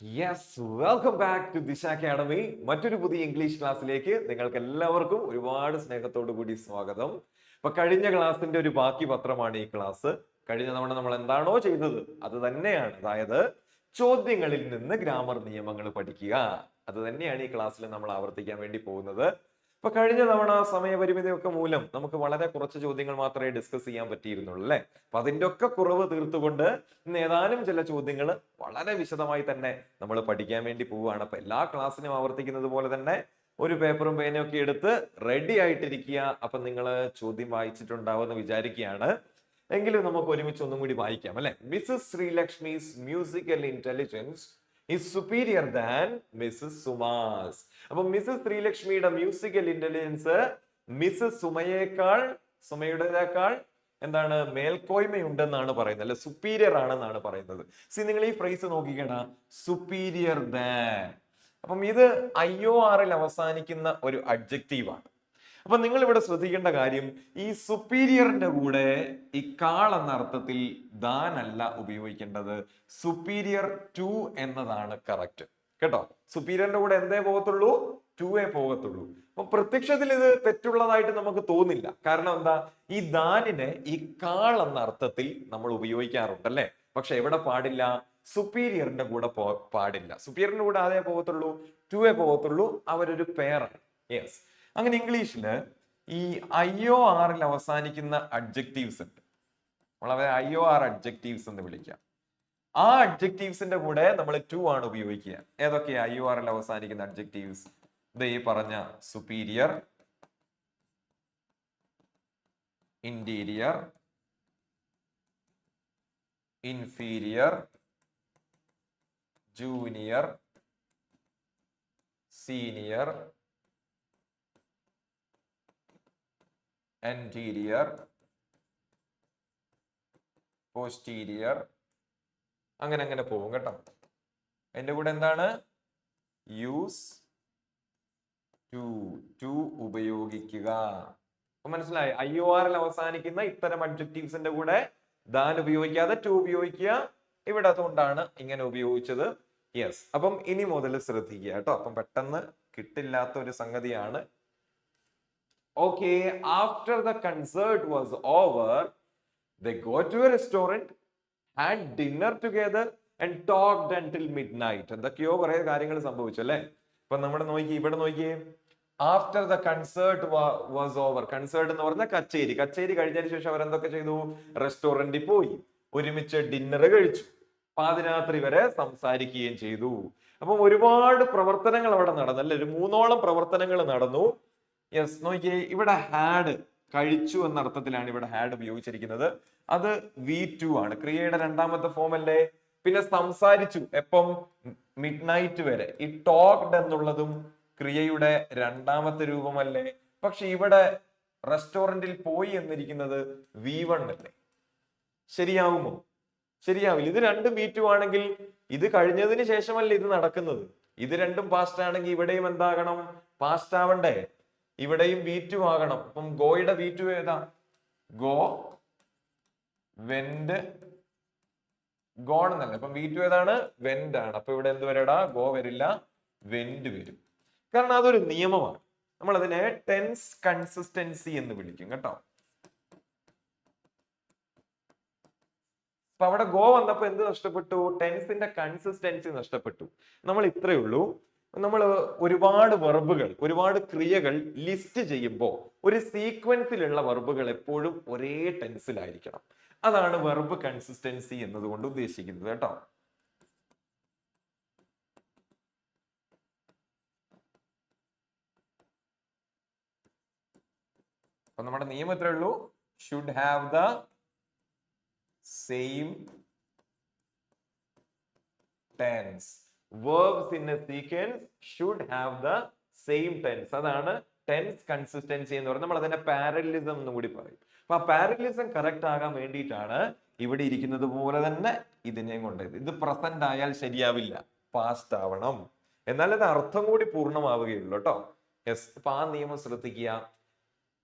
Yes, welcome back to ദിശ academy. മറ്റൊരു പുതിയ ഇംഗ്ലീഷ് ക്ലാസ്സിലേക്ക് നിങ്ങൾക്ക് എല്ലാവർക്കും ഒരുപാട് സ്നേഹത്തോടു കൂടി സ്വാഗതം. അപ്പൊ കഴിഞ്ഞ ക്ലാസ്സിന്റെ ഒരു ബാക്കി പത്രമാണ് ഈ ക്ലാസ്. കഴിഞ്ഞ തവണ നമ്മൾ എന്താണോ ചെയ്തത് അത് തന്നെയാണ്. അതായത് ചോദ്യങ്ങളിൽ നിന്ന് ഗ്രാമർ നിയമങ്ങൾ പഠിക്കുക. അത് തന്നെയാണ് ഈ ക്ലാസ്സിൽ നമ്മൾ ആവർത്തിക്കാൻ വേണ്ടി പോകുന്നത്. അപ്പൊ കഴിഞ്ഞ തവണ സമയപരിമിതി ഒക്കെ മൂലം നമുക്ക് വളരെ കുറച്ച് ചോദ്യങ്ങൾ മാത്രമേ ഡിസ്കസ് ചെയ്യാൻ പറ്റിയിരുന്നുള്ളൂ അല്ലെ. അപ്പൊ അതിന്റെ ഒക്കെ കുറവ് തീർത്തുകൊണ്ട് ഇന്ന് ഏതാനും ചില ചോദ്യങ്ങൾ വളരെ വിശദമായി തന്നെ നമ്മൾ പഠിക്കാൻ വേണ്ടി പോവുകയാണ്. അപ്പൊ എല്ലാ ക്ലാസ്സിനും ആവർത്തിക്കുന്നത് പോലെ തന്നെ ഒരു പേപ്പറും പേനയും ഒക്കെ എടുത്ത് റെഡി ആയിട്ടിരിക്കുക. അപ്പൊ നിങ്ങൾ ചോദ്യം വായിച്ചിട്ടുണ്ടാവുമെന്ന് വിചാരിക്കുകയാണ്. എങ്കിലും നമുക്ക് ഒരുമിച്ച് ഒന്നും കൂടി വായിക്കാം അല്ലെ. Mrs Sreelakshmi's musical intelligence is superior than Mrs Suma's. അപ്പൊ മിസ്സസ് ശ്രീലക്ഷ്മിയുടെ മ്യൂസിക്കൽ ഇന്റലിജൻസ് മിസ്സസ് സുമയുടേക്കാൾ എന്താണ് മേൽക്കോയ്മയുണ്ടെന്നാണ് പറയുന്നത്, അല്ലെ സുപ്പീരിയർ ആണെന്നാണ് പറയുന്നത്. നിങ്ങൾ ഈ ഫ്രേസ് നോക്കിക്കേണ്ട, സുപ്പീരിയർ ദാൻ. അപ്പം ഇത് IOR അവസാനിക്കുന്ന ഒരു അഡ്ജക്റ്റീവ് ആണ്. അപ്പൊ നിങ്ങൾ ഇവിടെ ശ്രദ്ധിക്കേണ്ട കാര്യം, ഈ സുപ്പീരിയറിന്റെ കൂടെ ഈ കാൾ എന്ന അർത്ഥത്തിൽ ദാൻ അല്ല ഉപയോഗിക്കേണ്ടത്, സുപ്പീരിയർ ടു എന്നതാണ് കറക്റ്റ് കേട്ടോ. സുപ്പീരിയറിന്റെ കൂടെ എന്തേ പോകത്തുള്ളൂ, ടുവേ പോകത്തുള്ളൂ. അപ്പൊ പ്രത്യക്ഷത്തിൽ ഇത് തെറ്റുള്ളതായിട്ട് നമുക്ക് തോന്നില്ല. കാരണം എന്താ, ഈ ദാനിനെ ഈ കാൾ എന്ന അർത്ഥത്തിൽ നമ്മൾ ഉപയോഗിക്കാറുണ്ട് അല്ലെ. പക്ഷെ എവിടെ പാടില്ല, സുപ്പീരിയറിന്റെ കൂടെ പാടില്ല. സുപ്പീരിയറിന്റെ കൂടെ അതേ പോകത്തുള്ളൂ, ടുവേ പോകത്തുള്ളൂ. അവരൊരു പെയറാണ്. യെസ്. അങ്ങനെ ഇംഗ്ലീഷില് ഈ IOR അവസാനിക്കുന്ന അഡ്ജക്റ്റീവ്സ് ഉണ്ട്. നമ്മളവരെ IOR അഡ്ജക്റ്റീവ്സ് എന്ന് വിളിക്കാം. ആ അഡ്ജക്റ്റീവ്സിന്റെ കൂടെ നമ്മൾ ടു ആണ് ഉപയോഗിക്കുക. ഏതൊക്കെയാ IOR അവസാനിക്കുന്ന അഡ്ജക്റ്റീവ്സ്? ഈ പറഞ്ഞ superior, interior, inferior, junior, senior, anterior, posterior, അങ്ങനെ അങ്ങനെ പോകും കേട്ടോ. അതിന്റെ കൂടെ എന്താണ്, യൂസ് ടു ഉപയോഗിക്കുക. അപ്പൊ മനസ്സിലായി, IOR അവസാനിക്കുന്ന ഇത്തരം അഡ്ജക്റ്റീവ്സിന്റെ കൂടെ ദാൻ ഉപയോഗിക്കാതെ ടു ഉപയോഗിക്കുക. ഇവിടെ അതുകൊണ്ടാണ് ഇങ്ങനെ ഉപയോഗിച്ചത്. യെസ്. അപ്പം ഇനി മുതൽ ശ്രദ്ധിക്കുക കേട്ടോ. അപ്പം പെട്ടെന്ന് കിട്ടില്ലാത്ത ഒരു സംഗതിയാണ്. Okay, after the concert was over, they go to a restaurant, had dinner together and talked until midnight. എന്തൊക്കെയോ കുറെ കാര്യങ്ങൾ സംഭവിച്ചു അല്ലെ. ഇപ്പൊ നമ്മുടെ ഇവിടെ നോക്കിയേ, after the concert was over. Concert എന്ന് പറഞ്ഞാൽ കച്ചേരി. കച്ചേരി കഴിഞ്ഞതിന് ശേഷം അവർ എന്തൊക്കെ ചെയ്തു, റെസ്റ്റോറന്റിൽ പോയി, ഒരുമിച്ച് ഡിന്നർ കഴിച്ചു, പാതിരാത്രി വരെ സംസാരിക്കുകയും ചെയ്തു. അപ്പം ഒരുപാട് പ്രവർത്തനങ്ങൾ അവിടെ നടന്നു അല്ലെ. ഒരു 3ഓളം പ്രവർത്തനങ്ങൾ നടന്നു. യെസ്, നോക്കിയേ, ഇവിടെ ഹാഡ്, കഴിച്ചു എന്ന അർത്ഥത്തിലാണ് ഇവിടെ ഹാഡ് ഉപയോഗിച്ചിരിക്കുന്നത്. അത് V2 ആണ്, ക്രിയയുടെ രണ്ടാമത്തെ ഫോം അല്ലേ. പിന്നെ സംസാരിച്ചു, എപ്പം, മിഡ്നൈറ്റ് വരെ. ഈ ടോക്ഡ് എന്നുള്ളതും ക്രിയയുടെ രണ്ടാമത്തെ രൂപമല്ലേ. പക്ഷെ ഇവിടെ റെസ്റ്റോറന്റിൽ പോയി എന്നിരിക്കുന്നത് V1 അല്ലേ. ശരിയാവുമോ? ശരിയാവില്ല. ഇത് രണ്ടും V2 ആണെങ്കിൽ ഇത് കഴിഞ്ഞതിന് ശേഷമല്ലേ ഇത് നടക്കുന്നത്. ഇത് രണ്ടും പാസ്റ്റ് ആണെങ്കിൽ ഇവിടെയും എന്താകണം, പാസ്റ്റ് ആവണ്ടേ. ഇവിടെയും V2 ആകണം. അപ്പം ഗോയുടെ V2 ഏതാ, ഗോ, വെന്റ്, ഗോൺ എന്നല്ലേ. അപ്പം V2 ഏതാണ്, വെന്റ് ആണ്. അപ്പൊ ഇവിടെ എന്ത് വരടാ, ഗോ വരില്ല, വെന്റ് വരും. കാരണം അതൊരു നിയമമാണ്. നമ്മൾ അതിനെ ടെൻസ് കൺസിസ്റ്റൻസി എന്ന് വിളിക്കും കേട്ടോ. അപ്പൊ അവിടെ ഗോ വന്നപ്പോ എന്ത് നഷ്ടപ്പെട്ടു, ടെൻസിന്റെ കൺസിസ്റ്റൻസി നഷ്ടപ്പെട്ടു. നമ്മൾ ഇത്രയേ ഉള്ളൂ. നമ്മൾ ഒരുപാട് വെർബുകൾ, ഒരുപാട് ക്രിയകൾ ലിസ്റ്റ് ചെയ്യുമ്പോൾ ഒരു സീക്വൻസിലുള്ള വെർബുകൾ എപ്പോഴും ഒരേ ടെൻസിലായിരിക്കണം. അതാണ് വെർബ് കൺസിസ്റ്റൻസി എന്നതുകൊണ്ട് ഉദ്ദേശിക്കുന്നത് കേട്ടോ. അപ്പൊ നമ്മുടെ നിയമം എത്രയേ ഉള്ളൂ, should have the same tense. verbs in a sequence should have the same tense. അതാണ് ടെൻസ് കൺസിസ്റ്റൻസി എന്ന് പറയുന്നത്. നമ്മൾ അതിന്റെ പാരലലിസം എന്നും കൂടി പറയും. അപ്പൊ ആ പാരലലിസം കറക്റ്റ് ആകാൻ വേണ്ടിയിട്ടാണ് ഇവിടെ ഇരിക്കുന്നത് പോലെ തന്നെ ഇതിനെയും കൊണ്ടത്. ഇത് പ്രസന്റ് ആയാൽ ശരിയാവില്ല, പാസ്റ്റ് ആവണം, എന്നാൽ അത് അർത്ഥം കൂടി പൂർണ്ണമാവുകയുള്ളൂ കേട്ടോ. യെസ്. അപ്പൊ ആ നിയമം ശ്രദ്ധിക്കുക.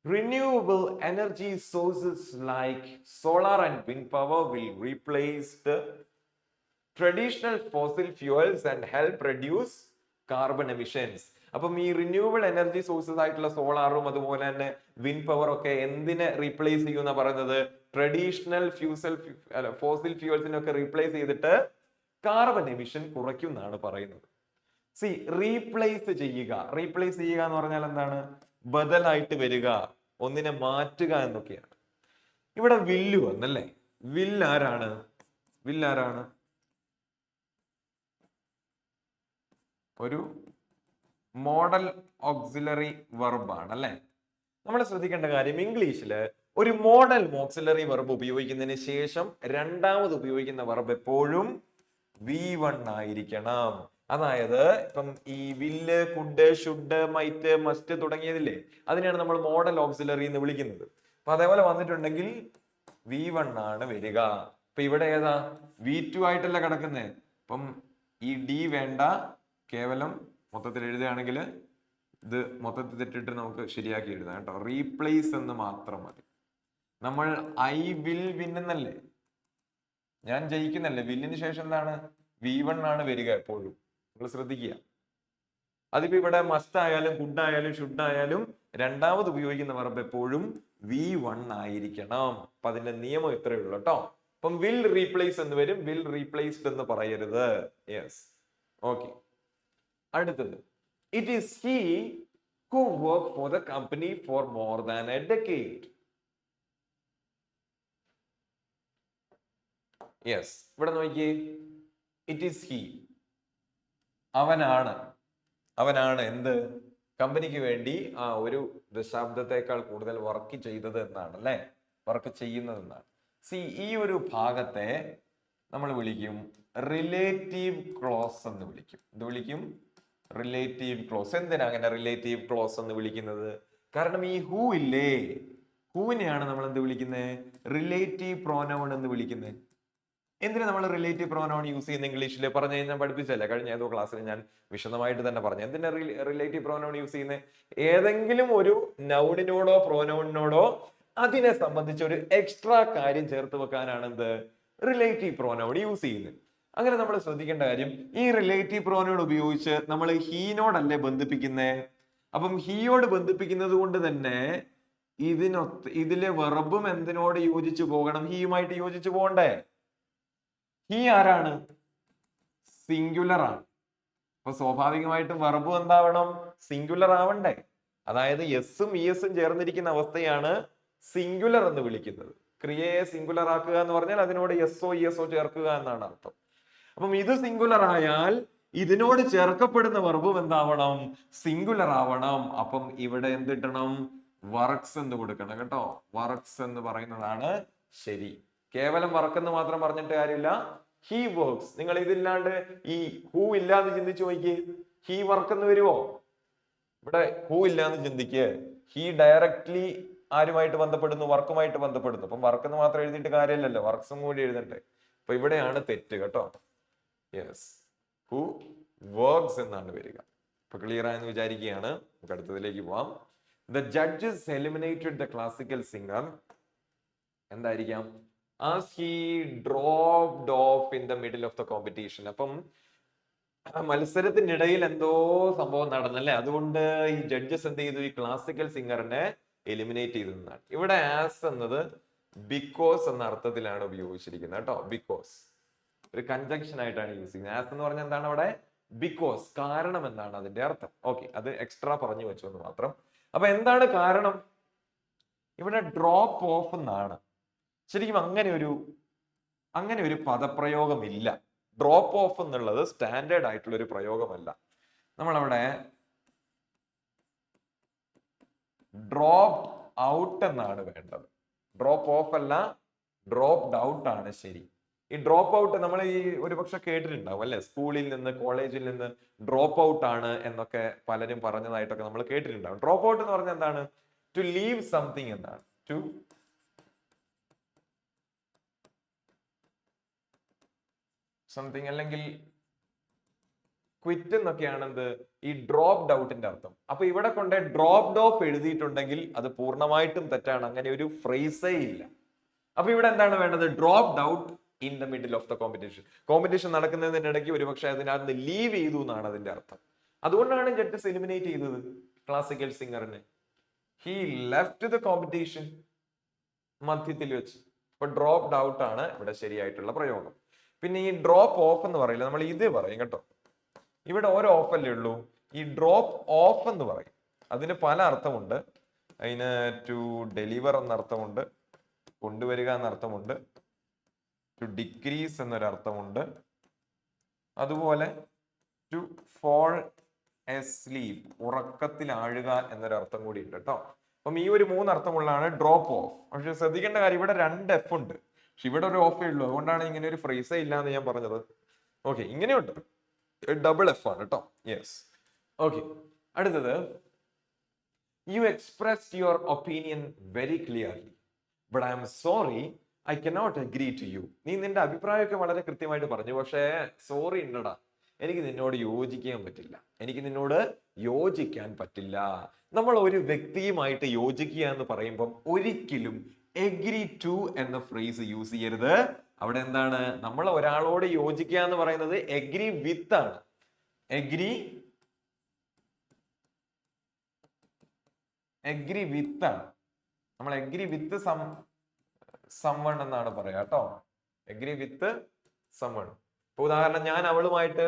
Renewable energy sources like solar and wind power will replace the traditional fossil fuels and help reduce carbon emissions. അപ്പം ഈ റിന്യൂവബിൾ എനർജി സോഴ്സസ് ആയിട്ടുള്ള സോളാറും അതുപോലെ തന്നെ വിൻഡ് പവർ ഒക്കെ എന്തിനെ റീപ്ലേസ് ചെയ്യുന്ന പറയുന്നത്? ട്രഡീഷണൽ ഫോസിൽ ഫ്യൂവൽസിനൊക്കെ റീപ്ലേസ് ചെയ്തിട്ട് കാർബൺ എമിഷൻ കുറയ്ക്കും എന്നാണ് പറയുന്നത്. സി, റീപ്ലേസ് ചെയ്യുക എന്ന് പറഞ്ഞാൽ എന്താണ്? ബദലായിട്ട് വരിക, ഒന്നിനെ മാറ്റുക എന്നൊക്കെയാണ്. ഇവിടെ വില്ല് വന്നല്ലേ? വില്ലാരാണ്? ഒരു മോഡൽ ഓക്സിലറി വെർബ് ആണ് അല്ലെ? നമ്മൾ ശ്രദ്ധിക്കേണ്ട കാര്യം, ഇംഗ്ലീഷില് ഒരു മോഡൽ ഓക്സിലറി വെർബ് ഉപയോഗിക്കുന്നതിന് ശേഷം രണ്ടാമത് ഉപയോഗിക്കുന്ന വെർബ് എപ്പോഴും V1 ആയിരിക്കണം. അതായത് ഇപ്പം ഈ വില്ല്, കുഡ്, ഷുഡ്, മൈറ്റ്, മസ്റ്റ് തുടങ്ങിയതില്ലേ, അതിനെയാണ് നമ്മൾ മോഡൽ ഓക്സിലറി എന്ന് വിളിക്കുന്നത്. അപ്പൊ അതേപോലെ വന്നിട്ടുണ്ടെങ്കിൽ V1 ആണ് വരിക. ഇപ്പൊ ഇവിടെ ഏതാ? V2 ആയിട്ടല്ല കിടക്കുന്നത്. അപ്പം ഈ ഡി വേണ്ട, കേവലം മൊത്തത്തിൽ എഴുതുകയാണെങ്കിൽ ഇത് മൊത്തത്തിൽ തെറ്റിട്ട് നമുക്ക് ശരിയാക്കി എഴുതാം കേട്ടോ. റീപ്ലേസ് എന്ന് മാത്രം മതി. നമ്മൾ ഐ വിൽ വിൻ എന്നല്ലേ, ഞാൻ ജയിക്കുന്നല്ലേ, വില്ലിന് ശേഷം എന്താണ്? V1 ആണ് വരിക എപ്പോഴും. നിങ്ങൾ ശ്രദ്ധിക്കുക. അതിപ്പോ ഇവിടെ മസ്റ്റ് ആയാലും ഗുഡ് ആയാലും ഷുഡ് ആയാലും രണ്ടാമത് ഉപയോഗിക്കുന്ന വെർബ് എപ്പോഴും V1 ആയിരിക്കണം. അപ്പൊ അതിന്റെ നിയമം ഇത്രയേ ഉള്ളൂ കേട്ടോ. അപ്പം വിൽ റീപ്ലേസ് എന്ന് വരും, വിൽ റീപ്ലേസ്ഡ് എന്ന് പറയരുത്. Yes, okay. അടുത്തത്, it is he who work for the company for more than a decade. Yes, ഇവിടെ നോക്കിയേ, ഇറ്റ് ഈസ് ഹി, അവനാണ് എന്ത്? കമ്പനിക്ക് വേണ്ടി ഒരു ദശാബ്ദത്തെക്കാൾ കൂടുതൽ വർക്ക് ചെയ്തത് എന്നാണ് അല്ലെ? വർക്ക് ചെയ്യുന്നത് എന്നാണ്. സി, ഈ ഒരു ഭാഗത്തെ നമ്മൾ വിളിക്കും റിലേറ്റീവ് ക്ലോസ് എന്ന് വിളിക്കും. എന്ത് വിളിക്കും? Relative close. എന്തിനാ അങ്ങനെ റിലേറ്റീവ് ക്ലോസ് എന്ന് വിളിക്കുന്നത്? കാരണം ഈ ഹൂ ഇല്ലേ, ഹൂവിനെയാണ് നമ്മൾ എന്ത് വിളിക്കുന്നത്? റിലേറ്റീവ് പ്രോനൗൺ എന്ന് വിളിക്കുന്നത്. എന്തിനാ നമ്മൾ റിലേറ്റീവ് പ്രോനൗൺ യൂസ് ചെയ്യുന്ന? ഇംഗ്ലീഷിൽ പറഞ്ഞു കഴിഞ്ഞാൽ പഠിപ്പിച്ചല്ലേ, കഴിഞ്ഞ ഏതോ ക്ലാസ്സിൽ ഞാൻ വിശദമായിട്ട് തന്നെ പറഞ്ഞു. എന്തിനാ റിലേറ്റീവ് പ്രോനൗൺ യൂസ് ചെയ്യുന്നത്? ഏതെങ്കിലും ഒരു നൗണിനോടോ പ്രോനൗണിനോടോ അതിനെ സംബന്ധിച്ച് ഒരു എക്സ്ട്രാ കാര്യം ചേർത്ത് വെക്കാനാണ് എന്ത്? റിലേറ്റീവ് പ്രോനൗൺ യൂസ് ചെയ്യുന്നത്. അങ്ങനെ നമ്മൾ ശ്രദ്ധിക്കേണ്ട കാര്യം, ഈ റിലേറ്റീവ് പ്രോനൗൺ ഉപയോഗിച്ച് നമ്മൾ ഹീനോടല്ലേ ബന്ധിപ്പിക്കുന്നേ? അപ്പം ഹീയോട് ബന്ധിപ്പിക്കുന്നത് കൊണ്ട് തന്നെ ഇതിലെ വെർബും എന്തിനോട് യോജിച്ചു പോകണം? ഹീയുമായിട്ട് യോജിച്ചു പോകണ്ടേ? ഹീ ആരാണ്? സിംഗുലർ ആണ്. അപ്പൊ സ്വാഭാവികമായിട്ടും വെർബ് എന്താവണം? സിംഗുലർ ആവണ്ടേ? അതായത് എസും ഇഎസും ചേർന്നിരിക്കുന്ന അവസ്ഥയാണ് സിംഗുലർ എന്ന് വിളിക്കുന്നത്. ക്രിയയെ സിംഗുലർ ആക്കുക എന്ന് പറഞ്ഞാൽ അതിനോട് എസ്ഒ ഇഎസ്ഒ ചേർക്കുക എന്നാണ് അർത്ഥം. അപ്പം ഇത് സിംഗുലർ ആയാൽ ഇതിനോട് ചേർക്കപ്പെടുന്ന വെർബും എന്താവണം? സിംഗുലർ ആവണം. അപ്പം ഇവിടെ എന്തിട്ടണം? വർക്ക്സ് എന്ന് കൊടുക്കണം കേട്ടോ. വർക്ക്സ് എന്ന് പറയുന്നതാണ് ശരി. കേവലം വർക്ക് എന്ന് മാത്രം പറഞ്ഞിട്ട് കാര്യമില്ല. He works. നിങ്ങൾ ഇതില്ലാണ്ട് ഈ ഹൂ ഇല്ലാന്ന് ചിന്തിച്ചു നോക്കിയേ, ഹി വർക്ക് എന്ന് വരുമോ? ഇവിടെ ഹൂ ഇല്ലാന്ന് ചിന്തിക്ക്. ഹി ഡയറക്ട്ലി ആരുമായിട്ട് ബന്ധപ്പെടുന്നു? വർക്കുമായിട്ട് ബന്ധപ്പെടുന്നു. അപ്പം വർക്ക് എന്ന് മാത്രം എഴുതിയിട്ട് കാര്യമില്ലല്ലോ, വർക്ക്സും കൂടി എഴുതണ്ടേ. അപ്പൊ ഇവിടെയാണ് തെറ്റ് കേട്ടോ. യെസ്, ഹു വർക്ക്സ് എന്നാണ് വരിക. ഇപ്പൊ ക്ലിയർ ആയെന്ന് വിചാരിക്കുകയാണ്. നമുക്ക് അടുത്തതിലേക്ക് പോവാം. The judges eliminated the classical singer. എന്തായിരിക്കാം? As he dropped off in the middle of the competition. അപ്പം മത്സരത്തിനിടയിൽ എന്തോ സംഭവം നടന്നല്ലേ, അതുകൊണ്ട് ഈ ജഡ്ജസ് എന്ത് ചെയ്തു? ഈ ക്ലാസിക്കൽ സിംഗറിനെ എലിമിനേറ്റ് ചെയ്തതാണ്. ഇവിടെ ആസ് എന്നത് ബിക്കോസ് എന്ന അർത്ഥത്തിലാണ് ഉപയോഗിച്ചിരിക്കുന്നത് കേട്ടോ. ബിക്കോസ് ഒരു കൺജങ്ഷൻ ആയിട്ടാണ് യൂസ് ചെയ്യുന്നത്. ആസ് എന്ന് പറഞ്ഞാൽ എന്താണ് അവിടെ? ബിക്കോസ്, കാരണം എന്നാണ് അതിന്റെ അർത്ഥം. ഓക്കെ, അത് എക്സ്ട്രാ പറഞ്ഞു വെച്ചു എന്ന് മാത്രം. അപ്പൊ എന്താണ് കാരണം? ഇവിടെ ഡ്രോപ്പ് ഓഫ് എന്നാണ്. ശരിക്കും അങ്ങനെ ഒരു പദപ്രയോഗം ഇല്ല. ഡ്രോപ്പ് ഓഫ് എന്നുള്ളത് സ്റ്റാൻഡേർഡ് ആയിട്ടുള്ള ഒരു പ്രയോഗമല്ല. നമ്മളവിടെ ഡ്രോപ്ഡ് ഔട്ട് എന്നാണ് വേണ്ടത്. ഡ്രോപ്പ് ഓഫ് അല്ല, ഡ്രോപ്ഡ് ഔട്ട് ആണ് ശരി. ഈ ഡ്രോപ്പ് ഔട്ട് നമ്മൾ ഈ ഒരുപക്ഷെ കേട്ടിട്ടുണ്ടാവും അല്ലെ? സ്കൂളിൽ നിന്ന് കോളേജിൽ നിന്ന് ഡ്രോപ്പ് ഔട്ട് ആണ് എന്നൊക്കെ പലരും പറഞ്ഞതായിട്ടൊക്കെ നമ്മൾ കേട്ടിട്ടുണ്ടാവും. ഡ്രോപ്പ് ഔട്ട് എന്ന് പറഞ്ഞാൽ എന്താണ്? ടു ലീവ് സംതിങ് എന്നാണ്. ടു സംതിങ് അല്ലെങ്കിൽ ക്വിറ്റ് എന്നൊക്കെയാണ് എന്ത്? ഈ ഡ്രോപ്ഡ് ഔട്ടിന്റെ അർത്ഥം. അപ്പൊ ഇവിടെ കൊണ്ട് ഡ്രോപ്ഡ് ഓഫ് എഴുതിയിട്ടുണ്ടെങ്കിൽ അത് പൂർണ്ണമായിട്ടും തെറ്റാണ്. അങ്ങനെ ഒരു ഫ്രേസേ ഇല്ല. അപ്പൊ ഇവിടെ എന്താണ് വേണ്ടത്? Dropped out in the middle of the competition നടക്കുന്നതിന്റെ ഇടയ്ക്ക് ഒരുപക്ഷെ അതിനകത്ത് ലീവ് ചെയ്തു എന്നാണ് അതിന്റെ അർത്ഥം. അതുകൊണ്ടാണ് ജഡ്ജസ് എലിമിനേറ്റ് ചെയ്തത് ക്ലാസിക്കൽ സിംഗറിനെ. ഹി ലെഫ്റ്റ് ദ കോമ്പറ്റീഷൻ മധ്യത്തിൽ വെച്ച്. അപ്പൊ ഡ്രോപ്ഡ് ഔട്ട് ആണ് ഇവിടെ ശരിയായിട്ടുള്ള പ്രയോഗം. പിന്നെ ഈ ഡ്രോപ്പ് ഓഫ് എന്ന് പറയില്ല, നമ്മൾ ഇത് പറയും കേട്ടോ. ഇവിടെ ഓരോ ഓഫ് അല്ലേ ഉള്ളൂ. ഈ ഡ്രോപ്പ് ഓഫ് എന്ന് പറയും. അതിന് പല അർത്ഥമുണ്ട്. അതിന് ടു ഡെലിവർ എന്നർത്ഥമുണ്ട്, കൊണ്ടുവരിക എന്നർത്ഥമുണ്ട്, ടു ഡിക്രീസ് എന്നൊരർത്ഥമുണ്ട്, അതുപോലെ ടു ഫോൾ എസ്ലീപ് ഉറക്കത്തിൽ ആഴുക എന്നൊരർത്ഥം കൂടി ഉണ്ട് കേട്ടോ. അപ്പം ഈ ഒരു 3 അർത്ഥമുള്ളതാണ് ഡ്രോപ്പ് ഓഫ്. പക്ഷെ ശ്രദ്ധിക്കേണ്ട കാര്യം ഇവിടെ 2 എഫ് ഉണ്ട്, പക്ഷെ ഇവിടെ ഒരു ഓഫേ ഉള്ളൂ. അതുകൊണ്ടാണ് ഇങ്ങനെ ഒരു ഫ്രേസേ ഇല്ല എന്ന് ഞാൻ പറഞ്ഞത്. ഓക്കെ, ഇങ്ങനെയുണ്ട്, ഡബിൾ എഫ് ആണ് കേട്ടോ. Yes, okay. അടുത്തത്, you expressed your opinion very clearly but I am sorry I cannot agree to you. നീ നിന്റെ അഭിപ്രായമൊക്കെ വളരെ കൃത്യമായിട്ട് പറഞ്ഞു, പക്ഷേ സോറി ഉണ്ടടാ, എനിക്ക് നിന്നോട് യോജിക്കാൻ പറ്റില്ല, എനിക്ക് നിന്നോട് യോജിക്കാൻ പറ്റില്ല. നമ്മൾ ഒരു വ്യക്തിയുമായിട്ട് യോജിക്കുക എന്ന് പറയുമ്പോൾ ഒരിക്കലും എഗ്രി ടു എന്ന ഫ്രേസ് യൂസ് ചെയ്യരുത്. അവിടെ എന്താണ്, നമ്മൾ ഒരാളോട് യോജിക്കുക എന്ന് പറയുന്നത് എഗ്രി വിത്ത് ആണ്. എഗ്രി വിത്ത് ആണ്. നമ്മൾ എഗ്രി വിത്ത് സംവൺ എന്നാണ് പറയാ കേട്ടോ. Agree with someone. ഇപ്പൊ ഉദാഹരണം, ഞാൻ അവളുമായിട്ട്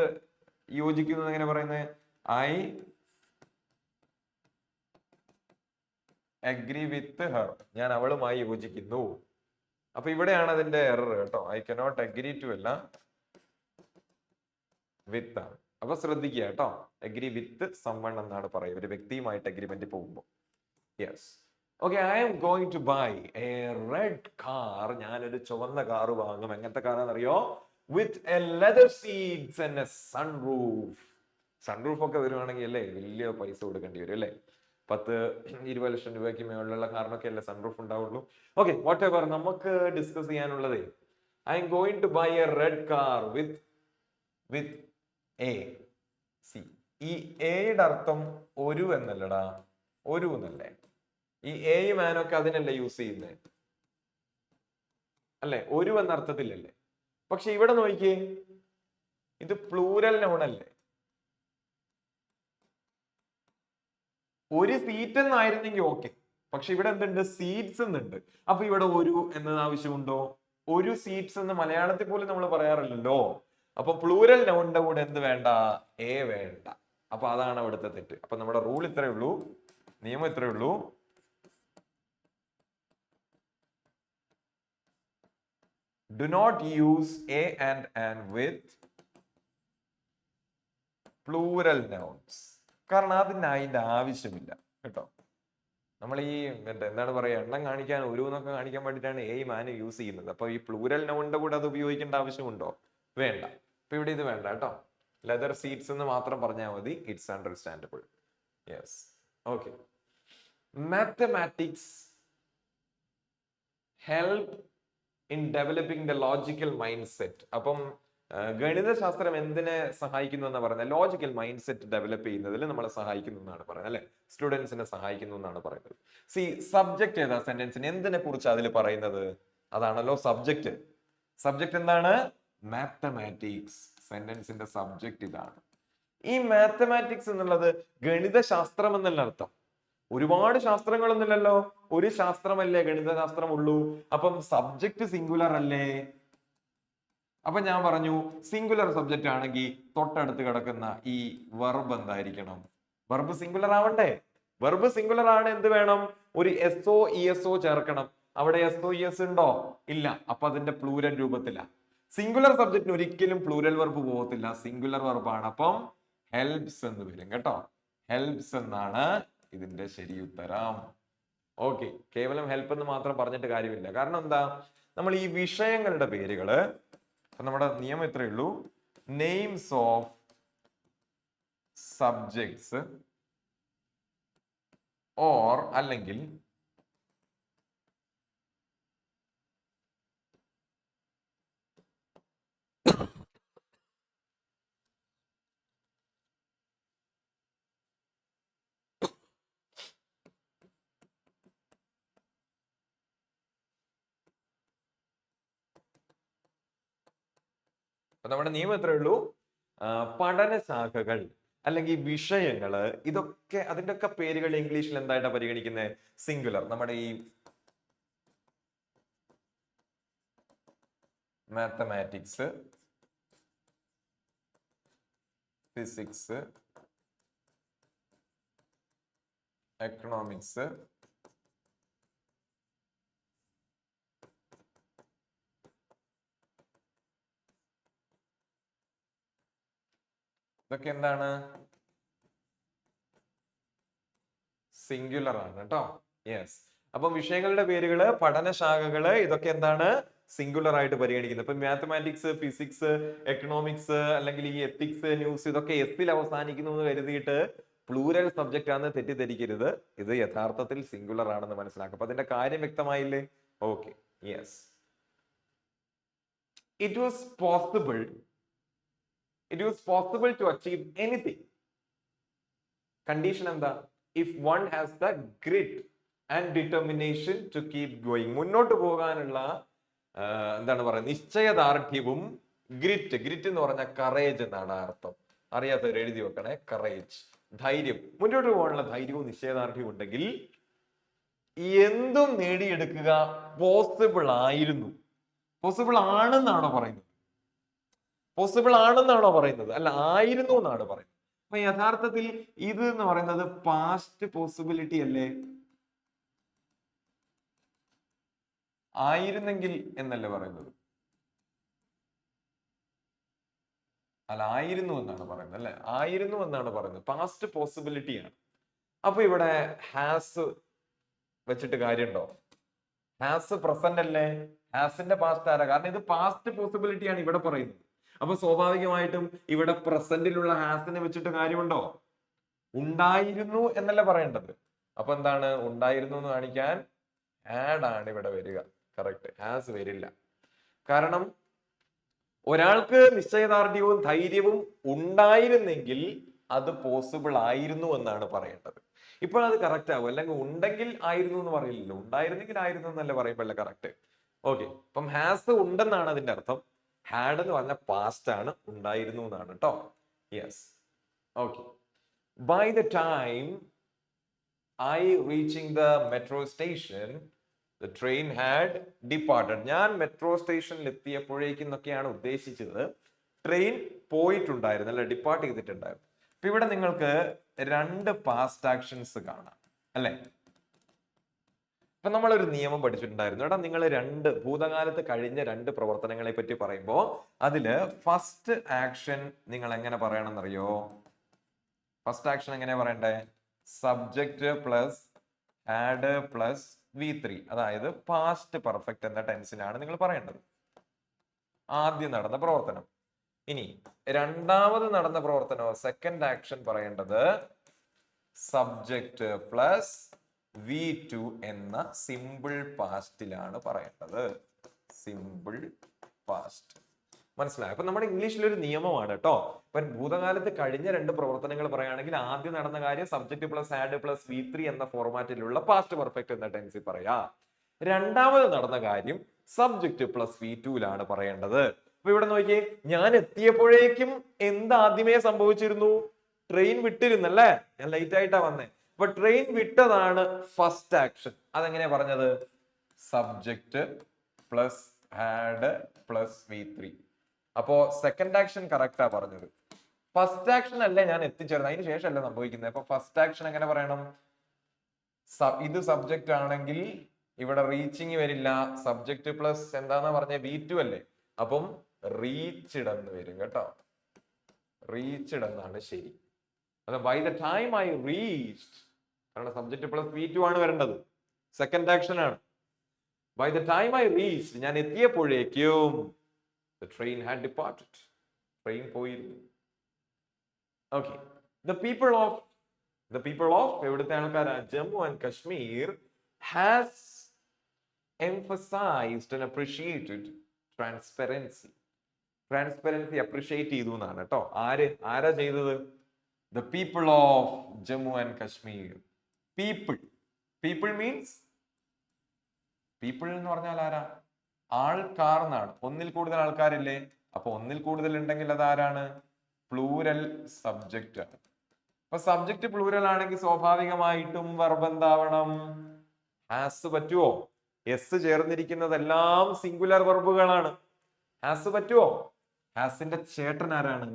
യോജിക്കുന്നത് എങ്ങനെ പറയുന്നത്? I agree with Har. ഞാൻ അവളുമായി യോജിക്കുന്നു. അപ്പൊ ഇവിടെയാണ് അതിന്റെ എറർ കേട്ടോ. ഐ കനോട്ട് അഗ്രി ടു അല്ല, വിത്ത് ആണ്. അപ്പൊ ശ്രദ്ധിക്കുക കേട്ടോ, അഗ്രി വിത്ത് സംവൺ എന്നാണ് പറയുക ഒരു വ്യക്തിയുമായിട്ട് അഗ്രിമെന്റ് പോകുമ്പോൾ. Yes, okay. I am going to buy a red car. ഞാനൊരു ചുവന്ന കാർ വാങ്ങും. എങ്ങനത്തെ കാറാണെന്നറിയോ? With a leather seats and a sunroof. Sunroof ഒക്കെ വരുവാണെങ്കിൽ അല്ലേ വലിയ പൈസ കൊടുക്കേണ്ടി വരും അല്ലേ. 10-20 ലക്ഷം രൂപയ്ക്ക് മേളിലുള്ള കാറിനൊക്കെ അല്ലേ സൺറൂഫ് ഉണ്ടാവുള്ളൂ. Okay, whatever. നമുക്ക് ഡിസ്കസ് ചെയ്യാനുള്ളത്, I am going to buy a red car with A C. ഈ എയുടെ അർത്ഥം ഒരു എന്നല്ലടാ, ഒരു എന്നല്ലേ. ഈ എയും ആനൊക്കെ അതിനല്ലേ യൂസ് ചെയ്യുന്നത് അല്ലെ, ഒരു എന്ന അർത്ഥത്തിലല്ലേ. പക്ഷെ ഇവിടെ നോക്കിയേ, ഇത് പ്ലൂരൽ നൗൺ അല്ലേ. ഒരു സീറ്റ് എന്നായിരുന്നെങ്കിൽ ഓക്കെ, പക്ഷെ ഇവിടെ എന്തുണ്ട്? സീറ്റ്സ് എന്നുണ്ട്. അപ്പൊ ഇവിടെ ഒരു എന്നത് ആവശ്യമുണ്ടോ? ഒരു സീറ്റ്സ് എന്ന് മലയാളത്തിൽ പോലും നമ്മൾ പറയാറില്ലല്ലോ. അപ്പൊ പ്ലൂരൽ നൗണിന്റെ കൂടെ എന്ത് വേണ്ട? എ വേണ്ട. അപ്പൊ അതാണ് അവിടുത്തെ തെറ്റ്. അപ്പൊ നമ്മുടെ റൂൾ ഇത്രയേ ഉള്ളൂ, നിയമം ഇത്രയേ ഉള്ളൂ. Do not use a and an with plural nouns. കാരണം അതിന്റെ ആവശ്യമില്ല കേട്ടോ. നമ്മൾ ഈ എന്താണ് പറയാ, എണ്ണം കാണിക്കാൻ, ഒരു എന്നൊക്കെ കാണിക്കാൻ വേണ്ടിയിട്ടാണ് എയും ആനും യൂസ് ചെയ്യുന്നത്. അപ്പൊ ഈ പ്ലൂരൽ നൗണിന്റെ കൂടെ അത് ഉപയോഗിക്കേണ്ട ആവശ്യമുണ്ടോ? വേണ്ട. അപ്പൊ ഇവിടെ ഇത് വേണ്ട കേട്ടോ. ലെതർ സീറ്റ്സ് എന്ന് മാത്രം പറഞ്ഞാൽ മതി. It's understandable. Yes, okay. Mathematics help in developing the logical mind set. അപ്പം ഗണിതശാസ്ത്രം എന്തിനെ സഹായിക്കുന്നു എന്നാണ് പറയുന്നത്? ലോജിക്കൽ മൈൻഡ് സെറ്റ് ഡെവലപ്പ് ചെയ്യുന്നതിൽ നമ്മളെ സഹായിക്കുന്നു എന്നാണ് പറയുന്നത് അല്ലെ. സ്റ്റുഡൻസിനെ സഹായിക്കുന്നു എന്നാണ് പറയുന്നത്. സബ്ജക്ട് ഏതാ സെന്റൻസിന്? എന്തിനെ കുറിച്ച് അതിൽ പറയുന്നത്? അതാണല്ലോ സബ്ജക്ട്. സബ്ജക്ട് എന്താണ്? മാത്തമാറ്റിക്സ്. സെന്റൻസിന്റെ സബ്ജക്ട് ഇതാണ്. ഈ മാത്തമാറ്റിക്സ് എന്നുള്ളത് ഗണിതശാസ്ത്രം എന്നല്ല അർത്ഥം. ഒരുപാട് ശാസ്ത്രങ്ങളൊന്നുമില്ലല്ലോ, ഒരു ശാസ്ത്രമല്ലേ ഗണിതശാസ്ത്രം ഉള്ളൂ. അപ്പം സബ്ജക്ട് സിംഗുലർ അല്ലേ. അപ്പൊ ഞാൻ പറഞ്ഞു, സിംഗുലർ സബ്ജക്റ്റ് ആണെങ്കിൽ തൊട്ടടുത്ത് കിടക്കുന്ന ഈ വെർബ് എന്തായിരിക്കണം? വെർബ് സിംഗുലർ ആവണ്ടേ? വെർബ് സിംഗുലർ ആണ്, എന്ത് വേണം? ഒരു എസ്ഒ ഇഎസ്ഒ ചേർക്കണം. അവിടെ എസ്ഒ ഇഎസ് ഉണ്ടോ? ഇല്ല. അപ്പൊ അതിന്റെ പ്ലൂരൽ രൂപത്തിലാ. സിംഗുലർ സബ്ജക്റ്റിന് ഒരിക്കലും പ്ലൂരൽ വെർബ് പോകത്തില്ല, സിംഗുലർ വെർബാണ്. അപ്പം ഹെൽപ്സ് എന്ന് വരും കേട്ടോ. ഹെൽപ്സ് എന്നാണ് ഇതിന്റെ ശരി ഉത്തരം. ഓക്കെ, കേവലം ഹെൽപ്പ് എന്ന് മാത്രം പറഞ്ഞിട്ട് കാര്യമില്ല. കാരണം എന്താ, നമ്മൾ ഈ വിഷയങ്ങളുടെ പേരുകള്, നമ്മുടെ നിയമം ഇത്രയേ ഉള്ളൂ, നെയിംസ് ഓഫ് സബ്ജക്ട്സ് ഓർ അല്ലെങ്കിൽ അപ്പൊ നമ്മുടെ നിയമം എത്രയേ ഉള്ളൂ? പഠനശാഖകൾ അല്ലെങ്കിൽ വിഷയങ്ങള്, ഇതൊക്കെ അതിന്റെ ഒക്കെ പേരുകൾ ഇംഗ്ലീഷിൽ എന്തായിട്ടാ പരിഗണിക്കുന്നത്? സിംഗുലർ. നമ്മുടെ ഈ മാത്തമാറ്റിക്സ്, ഫിസിക്സ്, എക്കണോമിക്സ്, ഇതൊക്കെ എന്താണ്? സിംഗുലർ ആണ് കേട്ടോ. യെസ്. അപ്പൊ വിഷയങ്ങളുടെ പേരുകള്, പഠനശാഖകള്, ഇതൊക്കെ എന്താണ്? സിംഗുലർ ആയിട്ട് പരിഗണിക്കുന്നത്. ഇപ്പൊ മാത്തമാറ്റിക്സ്, ഫിസിക്സ്, എക്കണോമിക്സ്, അല്ലെങ്കിൽ ഈ എത്തിക്സ്, ന്യൂസ്, ഇതൊക്കെ എസ്സിൽ അവസാനിക്കുന്നു എന്ന് കരുതിയിട്ട് പ്ലൂരൽ സബ്ജക്റ്റ് ആണെന്ന് തെറ്റിദ്ധരിക്കരുത്. ഇത് യഥാർത്ഥത്തിൽ സിംഗുലർ ആണെന്ന് മനസ്സിലാക്കുക. അപ്പൊ അതിന്റെ കാര്യം വ്യക്തമായില്ലേ? Okay. Yes. It was possible to achieve anything. Condition എന്താ? If one has the grit and determination to keep going. മുന്നോട്ട് പോകാനുള്ള എന്താണ് പറയുന്നത്, നിശ്ചയദാർഢ്യവും, ഗ്രിറ്റ് എന്ന് പറഞ്ഞ കറേജ് എന്നാണ് അർത്ഥം. അറിയാത്തവർ എഴുതി വെക്കണേ. കറേജ്, ധൈര്യം. മുന്നോട്ട് പോകാനുള്ള ധൈര്യവും നിശ്ചയദാർഢ്യവും ഉണ്ടെങ്കിൽ എന്തും നേടിയെടുക്കുക പോസിബിൾ ആയിരുന്നു. പോസിബിൾ ആണെന്നാണോ പറയുന്നത്? പോസിബിൾ ആണെന്നാണോ പറയുന്നത്? അല്ല, ആയിരുന്നു എന്നാണ് പറയുന്നത്. അപ്പൊ യഥാർത്ഥത്തിൽ ഇത് എന്ന് പറയുന്നത് പാസ്റ്റ് പോസിബിലിറ്റി അല്ലേ? ആയിരുന്നെങ്കിൽ എന്നല്ലേ പറയുന്നത്? അല്ല, ആയിരുന്നു എന്നാണ് പറയുന്നത് അല്ലെ? ആയിരുന്നു എന്നാണ് പറയുന്നത്. പാസ്റ്റ് പോസിബിലിറ്റിയാണ്. അപ്പൊ ഇവിടെ ഹാസ് വെച്ചിട്ട് കാര്യമുണ്ടോ? ഹാസ് പ്രസന്റ് അല്ലേ? ഹാസിന്റെ പാസ്റ്റ് ആരാ? കാരണം ഇത് പാസ്റ്റ് പോസിബിലിറ്റി ആണ് ഇവിടെ പറയുന്നത്. അപ്പൊ സ്വാഭാവികമായിട്ടും ഇവിടെ പ്രസന്റിലുള്ള ഹാസിനെ വെച്ചിട്ട് കാര്യമുണ്ടോ? ഉണ്ടായിരുന്നു എന്നല്ലേ പറയേണ്ടത്. അപ്പൊ എന്താണ്? ഉണ്ടായിരുന്നു എന്ന് കാണിക്കാൻ ഹാഡ് ആണ് ഇവിടെ വരിക. കറക്റ്റ്. ഹാസ് വരില്ല. കാരണം ഒരാൾക്ക് നിശ്ചയദാർഢ്യവും ധൈര്യവും ഉണ്ടായിരുന്നെങ്കിൽ അത് പോസിബിൾ ആയിരുന്നു എന്നാണ് പറയേണ്ടത്. ഇപ്പോൾ അത് കറക്റ്റ് ആവും. അല്ലെങ്കിൽ ഉണ്ടെങ്കിൽ ആയിരുന്നു എന്ന് പറയില്ലല്ലോ. ഉണ്ടായിരുന്നെങ്കിൽ ആയിരുന്നു എന്നല്ലേ പറയുമ്പോഴല്ലേ കറക്റ്റ്. ഓക്കെ. അപ്പം ഹാസ് ഉണ്ടെന്നാണ് അതിന്റെ അർത്ഥം. ഹാഡ് എന്ന് പറഞ്ഞ പാസ്റ്റ് ആണ്, ഉണ്ടായിരുന്നു എന്നാണ് കേട്ടോ. Yes. Okay. By the time I reaching the metro station the train had departed. ഞാൻ മെട്രോ സ്റ്റേഷനിൽ എത്തിയപ്പോഴേക്കും എന്നൊക്കെയാണ് ഉദ്ദേശിച്ചത്. ട്രെയിൻ പോയിട്ടുണ്ടായിരുന്നു അല്ലെ, ഡിപ്പാർട്ട് ചെയ്തിട്ടുണ്ടായിരുന്നു. അപ്പൊ ഇവിടെ നിങ്ങൾക്ക് രണ്ട് പാസ്റ്റ് ആക്ഷൻസ് കാണാം അല്ലെ. അപ്പൊ നമ്മളൊരു നിയമം പഠിച്ചിട്ടുണ്ടായിരുന്നു. എടാ, നിങ്ങൾ ഭൂതകാലത്ത് കഴിഞ്ഞ രണ്ട് പ്രവർത്തനങ്ങളെ പറ്റി പറയുമ്പോൾ അതില് ഫസ്റ്റ് ആക്ഷൻ നിങ്ങൾ എങ്ങനെ പറയണമെന്നറിയോ? ഫസ്റ്റ് ആക്ഷൻ എങ്ങനെയാ പറയണ്ടേ? Subject plus had plus V3, അതായത് പാസ്റ്റ് പെർഫെക്റ്റ് എന്ന ടെൻസിലാണ് നിങ്ങൾ പറയേണ്ടത്. ആദ്യം നടന്ന പ്രവർത്തനം. ഇനി രണ്ടാമത് നടന്ന പ്രവർത്തനമോ, സെക്കൻഡ് ആക്ഷൻ പറയേണ്ടത് സബ്ജക്റ്റ് പ്ലസ് V2 എന്ന സിമ്പിൾ പാസ്റ്റിലാണ് പറയേണ്ടത്. Simple past. മനസ്സിലായോ? അപ്പൊ നമ്മുടെ ഇംഗ്ലീഷിൽ ഒരു നിയമമാണ് കേട്ടോ. ഇപ്പൊ ഭൂതകാലത്ത് കഴിഞ്ഞ രണ്ട് പ്രവർത്തനങ്ങൾ പറയുകയാണെങ്കിൽ ആദ്യം നടന്ന കാര്യം subject plus add plus V3 എന്ന ഫോർമാറ്റിലുള്ള പാസ്റ്റ് പെർഫെക്റ്റ് എന്ന ടെൻസിൽ പറയാ. രണ്ടാമത് നടന്ന കാര്യം സബ്ജക്ട് പ്ലസ് V2ലാണ് പറയേണ്ടത്. അപ്പൊ ഇവിടെ നോക്കിയേ, ഞാൻ എത്തിയപ്പോഴേക്കും എന്താദ്യമേ സംഭവിച്ചിരുന്നു? ട്രെയിൻ വിട്ടിരുന്നല്ലേ? ഞാൻ ലേറ്റ് ആയിട്ടാ വന്നേ. അപ്പൊ ട്രെയിൻ വിട്ടതാണ് ഫസ്റ്റ് ആക്ഷൻ. അതെങ്ങനെയാ പറഞ്ഞത്? Subject plus add plus V3. അപ്പോ സെക്കൻഡ് ആക്ഷൻ കറക്റ്റാ പറഞ്ഞത്. ഫസ്റ്റ് ആക്ഷൻ അല്ലേ ഞാൻ എത്തിച്ചേർന്നത്, അതിന് ശേഷമല്ല സംഭവിക്കുന്നത്. അപ്പൊ ഫസ്റ്റ് ആക്ഷൻ എങ്ങനെ പറയണം? ഇത് സബ്ജക്റ്റ് ആണെങ്കിൽ ഇവിടെ റീച്ചിങ് വരില്ല. സബ്ജക്റ്റ് പ്ലസ് എന്താന്നാ പറഞ്ഞ V2 അല്ലേ? അപ്പം റീച്ച്ഡ് എന്ന് വരും കേട്ടോ. റീച്ച്ഡ് എന്നാണ് ശരി. അത് by the time I reached, കാരണം സബ്ജക്റ്റ് പ്ലസ് V2 ആണ് വരേണ്ടത്. സെക്കൻഡ് ആക്ഷൻ ആണ്. By the time I reached, ഞാൻ എത്തിയപ്പോഴേക്കും the train had departed. Train പോയിരുന്നു. Okay. The people of എവിടുത്തെ ആൾക്കാരാ? Jammu and Kashmir has emphasized and appreciated transparency. Transparency appreciate ചെയ്തു എന്നാണ് കേട്ടോ. ആരാ ചെയ്തത്? The people of Jammu and Kashmir. People means, people എന്ന് പറഞ്ഞാൽ ആരാ? ആൾക്കാർ എന്നാണ്. ഒന്നിൽ കൂടുതൽ ആൾക്കാരില്ലേ? അപ്പൊ ഒന്നിൽ കൂടുതൽ ഉണ്ടെങ്കിൽ അതാരാണ്? പ്ലൂരൽ സബ്ജക്റ്റ് ആണ്. അപ്പൊ സബ്ജക്റ്റ് പ്ലൂരൽ ആണെങ്കിൽ സ്വാഭാവികമായിട്ടും വെർബ് എന്താവണം? ഹാസ് പറ്റുമോ? എസ് ചേർന്നിരിക്കുന്നതെല്ലാം സിംഗുലർ വെർബുകളാണ്. ഹാസ് പറ്റുമോ? ഹാസിന്റെ ചേട്ടൻ ആരാണ്?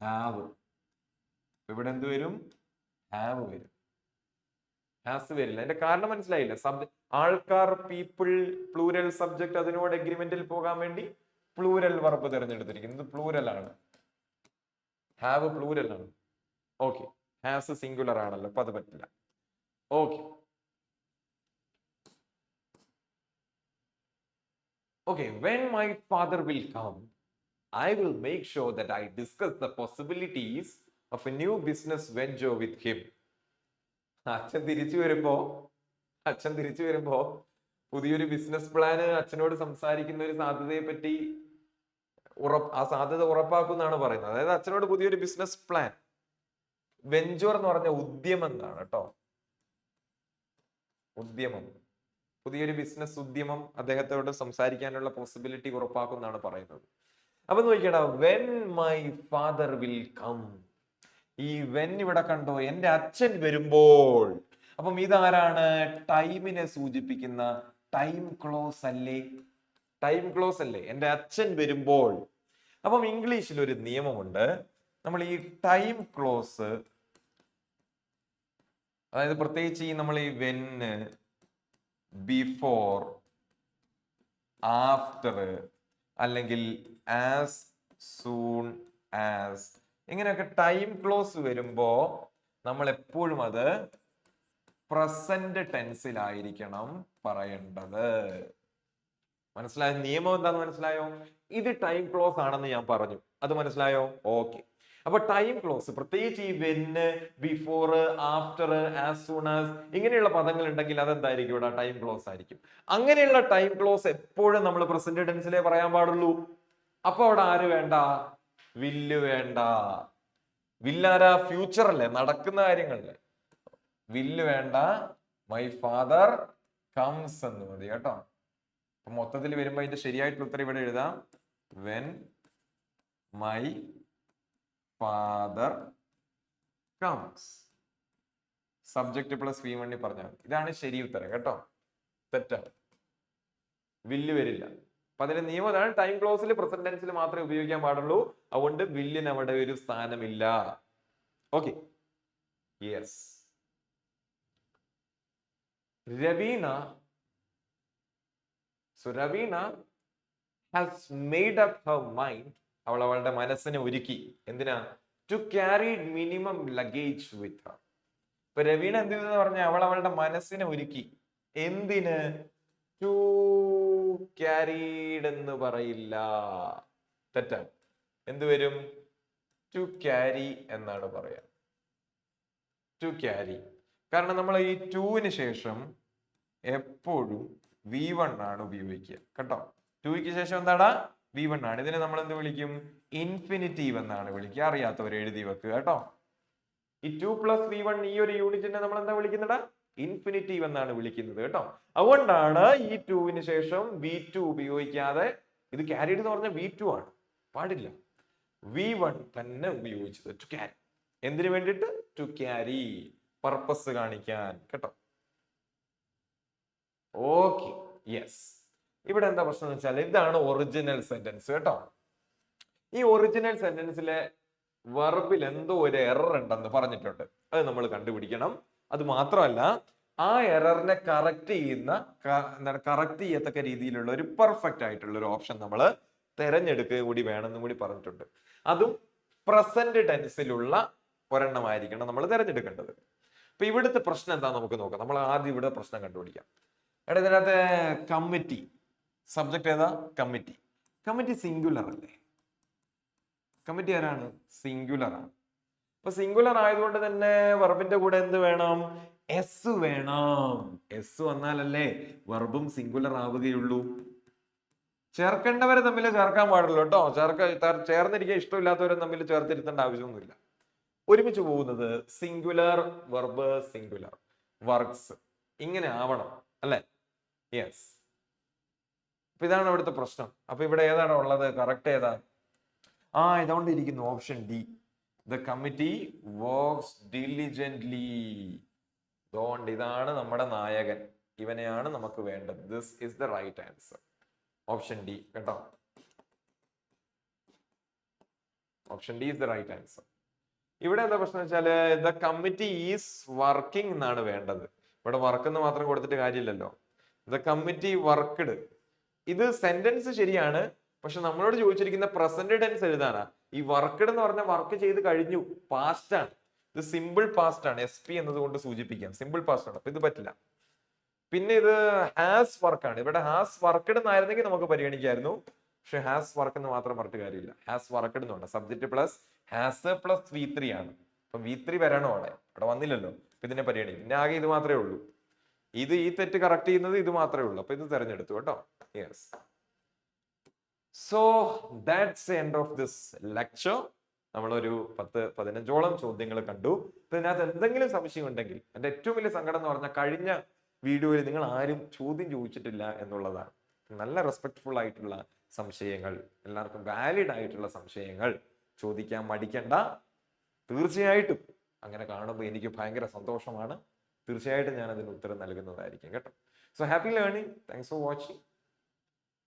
ഹാവ്. ഇവിടെ എന്ത് വരും? ഹാവ് വരും. ഹാസ് വരില്ല. അതിന്റെ കാരണം മനസ്സിലായില്ല? ആൾക്കാർ, പീപ്പിൾ, പ്ലൂരൽ സബ്ജക്ട്, അതിനോട് എഗ്രിമെന്റിൽ പോകാൻ വേണ്ടി പ്ലൂരൽ വെർബ് തിരഞ്ഞെടുത്തിരിക്കുന്നത് പ്ലൂരൽ ആണ്. ഹാവ് പ്ലൂരൽ ആണ്. ഓക്കെ. ഹാസ് സിംഗുലർ ആണല്ലോ, അപ്പൊ അത് പറ്റില്ല. Okay. Okay, when my father will come, I will make sure that I discuss the possibilities of a new business venture with him. അച്ഛൻ തിരിച്ചു വരുമ്പോ പുതിയൊരു ബിസിനസ് പ്ലാന് അച്ഛനോട് സംസാരിക്കുന്ന ഒരു സാധ്യതയെ പറ്റി ആ സാധ്യത ഉറപ്പാക്കുന്നാണ് പറയുന്നത്. അതായത് അച്ഛനോട് പുതിയൊരു ബിസിനസ് പ്ലാൻ, വെഞ്ചർ എന്ന് പറഞ്ഞ ഉദ്യമം എന്നാണ് കേട്ടോ. ഉദ്യമം, പുതിയൊരു ബിസിനസ് ഉദ്യമം അദ്ദേഹത്തോട് സംസാരിക്കാനുള്ള പോസിബിലിറ്റി ഉറപ്പാക്കുന്നാണ് പറയുന്നത്. അപ്പൊ നോക്കിക്കടാ, when my father will come. ഈ വെൻ ഇവിടെ കണ്ടോ? എന്റെ അച്ഛൻ വരുമ്പോൾ. അപ്പം ഇതാരാണ്? ടൈമിനെ സൂചിപ്പിക്കുന്ന ടൈം ക്ലോസ് അല്ലേ? ടൈം ക്ലോസ് അല്ലേ? എന്റെ അച്ഛൻ വരുമ്പോൾ. അപ്പം ഇംഗ്ലീഷിൽ ഒരു നിയമമുണ്ട്. നമ്മൾ ഈ ടൈം ക്ലോസ്, അതായത് പ്രത്യേകിച്ച് നമ്മൾ ഈ വെന്ന്, ബിഫോർ, ആഫ്റ്റർ, അല്ലെങ്കിൽ ആസ് സൂൺ ആസ്, ഇങ്ങനെയൊക്കെ ടൈം ക്ലോസ് വരുമ്പോ നമ്മൾ എപ്പോഴും അത് പ്രസന്റ് ടെൻസിലായിരിക്കണം പറയേണ്ടത്. മനസ്സിലായോ? നിയമം എന്താന്ന് മനസ്സിലായോ? ഇത് ടൈം ക്ലോസ് ആണെന്ന് ഞാൻ പറഞ്ഞു, അത് മനസ്സിലായോ? ഓക്കെ. അപ്പൊ ടൈം ക്ലോസ് പ്രത്യേകിച്ച് ഈ വെന്ന്, before, after, as soon as ഇങ്ങനെയുള്ള പദങ്ങൾ ഉണ്ടെങ്കിൽ അതെന്തായിരിക്കും? ഇവിടെ ടൈം ക്ലോസ് ആയിരിക്കും. അങ്ങനെയുള്ള ടൈം ക്ലോസ് എപ്പോഴും നമ്മൾ പ്രസന്റ് ടെൻസിലേ പറയാൻ പാടുള്ളൂ. അപ്പൊ അവിടെ ആര് വേണ്ട? വില്ല് വേണ്ട. വില്ലാരാ? ഫ്യൂച്ചർ അല്ലേ, നടക്കുന്ന കാര്യങ്ങളല്ലേ. വില്ല് വേണ്ട. മൈ ഫാദർ കംസ് എന്ന് മതി കേട്ടോ. അപ്പൊ മൊത്തത്തിൽ വരുമ്പോ അതിന്റെ ശരിയായിട്ടുള്ള ഉത്തരം ഇവിടെ എഴുതാം. When my father comes. Subject plus V1 പറഞ്ഞാൽ ഇതാണ് ശരി ഉത്തരം കേട്ടോ. തെറ്റാണ്, വില്ല് വരില്ല. അപ്പൊ അതിന്റെ നിയമം അതാണ്, ടൈം ക്ലോസിൽ പ്രസന്റ് ടെൻസിൽ മാത്രമേ ഉപയോഗിക്കാൻ പാടുള്ളൂ. അതുകൊണ്ട് വില്ലിന് അവിടെ ഒരു സ്ഥാനമില്ല. Okay. Yes. Raveena has made up her mind. അവൾ അവളുടെ മനസ്സിനെ ഒരുക്കി. എന്തിനാ? To carry minimum luggage with her. ഇപ്പൊ രവീണ എന്ത് ചെയ്തെന്ന് പറഞ്ഞാൽ അവൾ അവളുടെ മനസ്സിനെ ഒരുക്കി. എന്തിന്? ടു ക്യാരീഡ് എന്ന് പറയില്ല, തെറ്റാണ്. എന്ത് വരും? ടു ക്യാരി എന്നാണ് പറയാ. To carry. കാരണം നമ്മൾ ഈ ടൂവിന് ശേഷം എപ്പോഴും V1 ആണ് ഉപയോഗിക്കുക കേട്ടോ. ടൂയ്ക്ക് ശേഷം എന്താടാ? V1 ആണ്. ഇതിനെ നമ്മൾ എന്ത് വിളിക്കും? ഇൻഫിനിറ്റീവ് എന്നാണ് വിളിക്കുക. അറിയാത്തവർ എഴുതി വെക്കുക കേട്ടോ. ഈ 2 + V1 ഈ ഒരു യൂണിറ്റിനെ നമ്മൾ എന്താ വിളിക്കുന്നടാ? ഇൻഫിനിറ്റീവ് എന്നാണ് വിളിക്കുന്നത് കേട്ടോ. അതുകൊണ്ടാണ് ഈ 2വിന് ശേഷം V2 ഉപയോഗിക്കാതെ, ഇത് ക്യാരിഡ് എന്ന് പറഞ്ഞാൽ V2 ആണ്, പാടില്ല. V1 തന്നെ ഉപയോഗിച്ചത്, ടു ക്യാരി. എന്തിനു വേണ്ടിയിട്ട്? ടു ക്യാരി, പർപ്പസ് കാണിക്കാൻ കേട്ടോ. ഓക്കെ. യെസ്. ഇവിടെ എന്താ പ്രശ്നം എന്ന് വെച്ചാൽ ഇതാണ് ഒറിജിനൽ സെന്റൻസ് കേട്ടോ. ഈ ഒറിജിനൽ സെന്റൻസിലെ വെർബിൽ എന്തോ ഒരു എറർ ഉണ്ടെന്ന് പറഞ്ഞിട്ടുണ്ട്. അത് നമ്മൾ കണ്ടുപിടിക്കണം. അത് മാത്രമല്ല, ആ എററിനെ കറക്റ്റ് ചെയ്യത്തക്ക രീതിയിലുള്ള ഒരു പെർഫെക്റ്റ് ആയിട്ടുള്ള ഒരു ഓപ്ഷൻ നമ്മൾ തിരഞ്ഞെടുക്കുക കൂടി വേണമെന്നും കൂടി പറഞ്ഞിട്ടുണ്ട്. അതും പ്രസന്റ് ടെൻസിലുള്ള ഒരെണ്ണമായിരിക്കണം നമ്മൾ തിരഞ്ഞെടുക്കേണ്ടത്. അപ്പൊ ഇവിടുത്തെ പ്രശ്നം എന്താ നമുക്ക് നോക്കാം. നമ്മൾ ആദ്യം ഇവിടെ പ്രശ്നം കണ്ടുപിടിക്കാം. എടാ, ഇതിനകത്ത് കമ്മിറ്റി, സബ്ജക്ട് ഏതാ? കമ്മിറ്റി. കമ്മിറ്റി സിംഗുലർ അല്ലേ? കമ്മിറ്റി ആരാണ്? സിംഗുലർ ആണ്. അപ്പൊ സിംഗുലർ ആയതുകൊണ്ട് തന്നെ വെർബിന്റെ കൂടെ എന്ത് വേണം? എസ് വേണം. എസ് വന്നാലല്ലേ വെർബും സിംഗുലർ ആവുകയുള്ളൂ. ചേർക്കേണ്ടവരെ തമ്മിൽ ചേർക്കാൻ പാടുള്ളൂ കേട്ടോ. ചേർന്നിരിക്കാൻ ഇഷ്ടമില്ലാത്തവരെ തമ്മിൽ ചേർത്തിരുത്തേണ്ട ആവശ്യമൊന്നുമില്ല. ഒരുമിച്ച് പോകുന്നത് സിംഗുലർ വെർബ് സിംഗുലർ വർക്ക്സ് ഇങ്ങനെ ആവണം അല്ലെ? യെസ്. അപ്പൊ ഇതാണ് ഇവിടുത്തെ പ്രശ്നം. അപ്പൊ ഇവിടെ ഏതാണ് ഉള്ളത്? കറക്റ്റ് ഏതാ? ഇതുകൊണ്ട് ഇരിക്കുന്നു option D. The committee works diligently. അതുകൊണ്ട് ഇതാണ് നമ്മുടെ നായകൻ, ഇവനെയാണ് നമുക്ക് വേണ്ടത്. This is the right answer. Option D കേട്ടോ. Option D is the right answer. ഇവിടെ എന്താ പ്രശ്നം വെച്ചാല് ദ കമ്മിറ്റി ഈസ് വർക്കിംഗ് എന്നാണ് വേണ്ടത്. ഇവിടെ വർക്ക് എന്ന് മാത്രം കൊടുത്തിട്ട് കാര്യമില്ലല്ലോ. ദ കമ്മിറ്റി വർക്ക്ഡ്, ഇത് സെന്റൻസ് ശരിയാണ്, പക്ഷെ നമ്മളോട് ചോദിച്ചിരിക്കുന്ന പ്രസന്റ് ടെൻസ് എഴുതാനാ. ഈ വർക്ക്ഡ് എന്ന് പറഞ്ഞാൽ വർക്ക് ചെയ്ത് കഴിഞ്ഞു, പാസ്റ്റ് ആണ്. ഇത് സിമ്പിൾ പാസ്റ്റ് ആണ്, SP എന്നതുകൊണ്ട് സൂചിപ്പിക്കാം. സിമ്പിൾ പാസ്റ്റ് ആണ്, അപ്പൊ ഇത് പറ്റില്ല. പിന്നെ ഇത് ഹാസ് വർക്ക് ആണ്. ഇവിടെ ഹാസ് വർക്ക്ഡ് എന്നായിരുന്നെങ്കിൽ നമുക്ക് പരിഗണിക്കായിരുന്നു. പക്ഷെ ഹാസ് വർക്ക് എന്ന് മാത്രം പറഞ്ഞിട്ട് കാര്യമില്ല. ഹാസ് വർക്ക്ഡ് എന്നുണ്ട്. Subject plus has plus V3 ആണ്. അപ്പൊ V3 വരണോ അവിടെ വന്നില്ലല്ലോ. അപ്പൊ ഇതിനെ പരിഗണിക്കും. പിന്നെ ആകെ ഇത് മാത്രമേ ഉള്ളൂ. ഈ തെറ്റ് കറക്റ്റ് ചെയ്യുന്നത് ഇത് മാത്രമേ ഉള്ളൂ. അപ്പൊ ഇത് തെരഞ്ഞെടുത്തു കേട്ടോ. Yes. So that's end of this lecture. നമ്മളൊരു 10-15ഓളം ചോദ്യങ്ങൾ കണ്ടു. അപ്പൊ ഇതിനകത്ത് എന്തെങ്കിലും സംശയം ഉണ്ടെങ്കിൽ, എന്റെ ഏറ്റവും വലിയ സങ്കടം എന്ന് പറഞ്ഞാൽ കഴിഞ്ഞ വീഡിയോയിൽ നിങ്ങൾ ആരും ചോദ്യം ചോദിച്ചിട്ടില്ല എന്നുള്ളതാണ്. നല്ല റെസ്പെക്ട്ഫുൾ ആയിട്ടുള്ള സംശയങ്ങൾ, എല്ലാവർക്കും വാലിഡ് ആയിട്ടുള്ള സംശയങ്ങൾ ചോദിക്കാൻ മടിക്കണ്ട. തീർച്ചയായിട്ടും അങ്ങനെ കാണുമ്പോൾ എനിക്ക് ഭയങ്കര സന്തോഷമാണ്. തീർച്ചയായിട്ടും ഞാൻ അതിന് ഉത്തരം നൽകുന്നതായിരിക്കും കേട്ടോ. So happy learning. Thanks for watching.